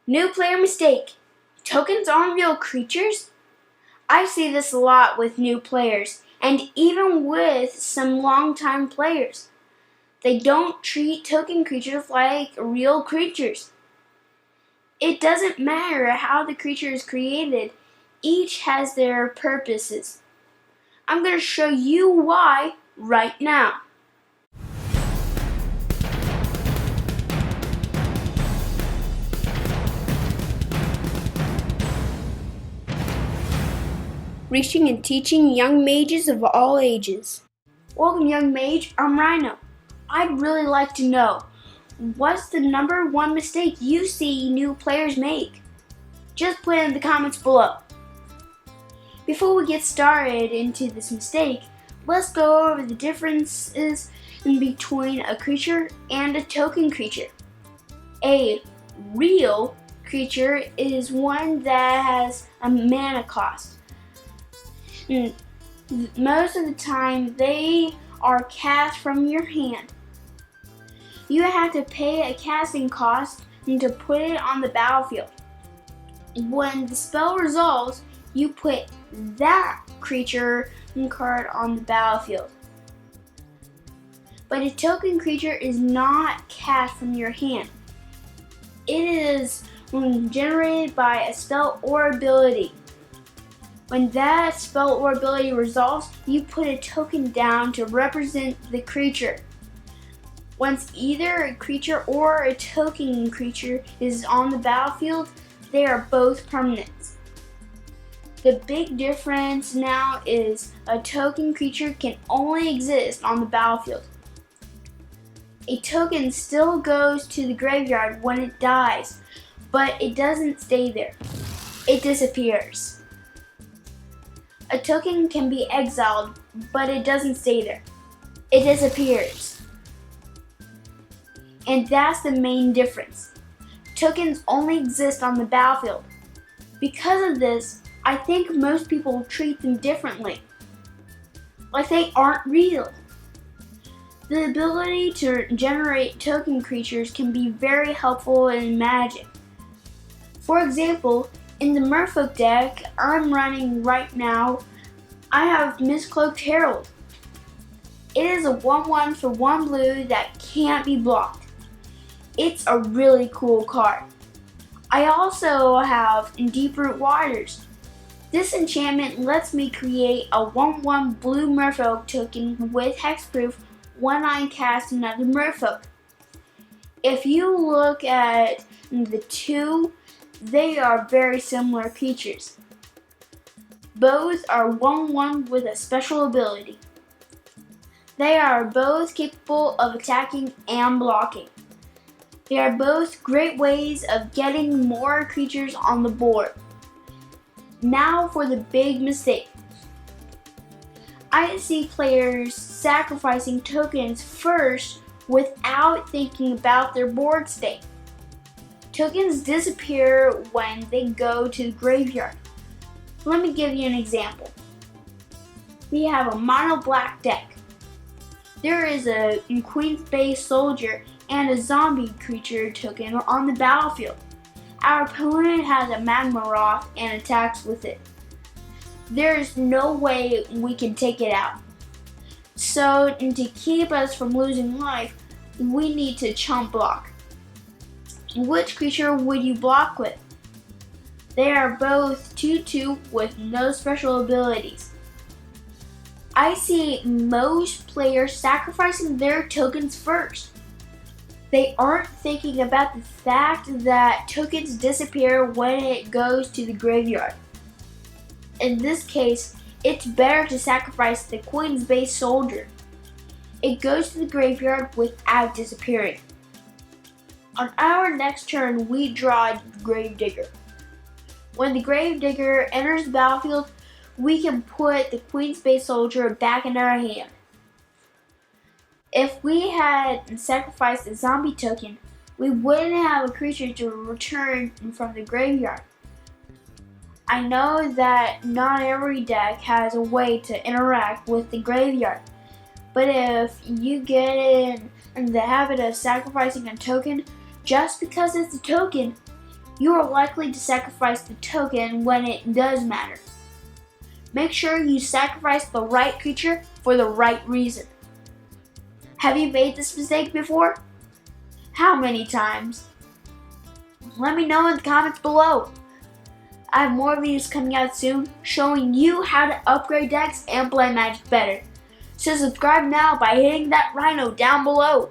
New player mistake. Tokens aren't real creatures? I see this a lot with new players, and even with some long-time players. They don't treat token creatures like real creatures. It doesn't matter how the creature is created. Each has their purposes. I'm going to show you why right now. Reaching and teaching young mages of all ages. Welcome, young mage. I'm Rhino. I'd really like to know, what's the number one mistake you see new players make? Just put it in the comments below. Before we get started into this mistake, let's go over the differences in between a creature and a token creature. A real creature is one that has a mana cost. Most of the time, they are cast from your hand. You have to pay a casting cost to put it on the battlefield. When the spell resolves, you put that creature card on the battlefield. But a token creature is not cast from your hand. It is generated by a spell or ability. When that spell or ability resolves, you put a token down to represent the creature. Once either a creature or a token creature is on the battlefield, they are both permanents. The big difference now is a token creature can only exist on the battlefield. A token still goes to the graveyard when it dies, but it doesn't stay there. It disappears. A token can be exiled, but it doesn't stay there. It disappears. And that's the main difference. Tokens only exist on the battlefield. Because of this, I think most people treat them differently, like they aren't real. The ability to generate token creatures can be very helpful in Magic. For example, in the Merfolk deck I'm running right now, I have Mistcloaked Herald. It is a 1/1 for 1 blue that can't be blocked. It's a really cool card. I also have Deeproot Waters. This enchantment lets me create a 1/1 blue Merfolk token with hexproof when I cast another Merfolk. If you look at the two, they are very similar creatures. Both are 1/1 with a special ability. They are both capable of attacking and blocking. They are both great ways of getting more creatures on the board. Now for the big mistake. I see players sacrificing tokens first without thinking about their board state. Tokens disappear when they go to the graveyard. Let me give you an example. We have a mono black deck. There is a Queen's Bay Soldier and a zombie creature token on the battlefield. Our opponent has a Magma Roth and attacks with it. There is no way we can take it out. So to keep us from losing life, we need to chump block. Which creature would you block with? They are both 2/2 with no special abilities. I see most players sacrificing their tokens first. They aren't thinking about the fact that tokens disappear when it goes to the graveyard. In this case, it's better to sacrifice the Queen's Bay Soldier. It goes to the graveyard without disappearing. On our next turn, we draw Gravedigger. When the Gravedigger enters the battlefield, we can put the Queen's Bay Soldier back in our hand. If we had sacrificed a zombie token, we wouldn't have a creature to return from the graveyard. I know that not every deck has a way to interact with the graveyard, but if you get in the habit of sacrificing a token just because it's a token, you are likely to sacrifice the token when it does matter. Make sure you sacrifice the right creature for the right reason. Have you made this mistake before? How many times? Let me know in the comments below. I have more videos coming out soon showing you how to upgrade decks and play Magic better. So subscribe now by hitting that Rhino down below.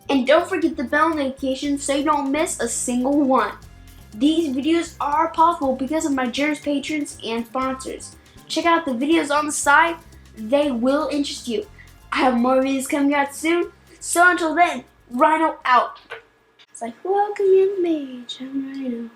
And don't forget the bell notification so you don't miss a single one. These videos are possible because of my generous patrons and sponsors. Check out the videos on the side, they will interest you. I have more videos coming out soon, so until then, Rhino out. It's like, welcome in Mage, I'm Rhino.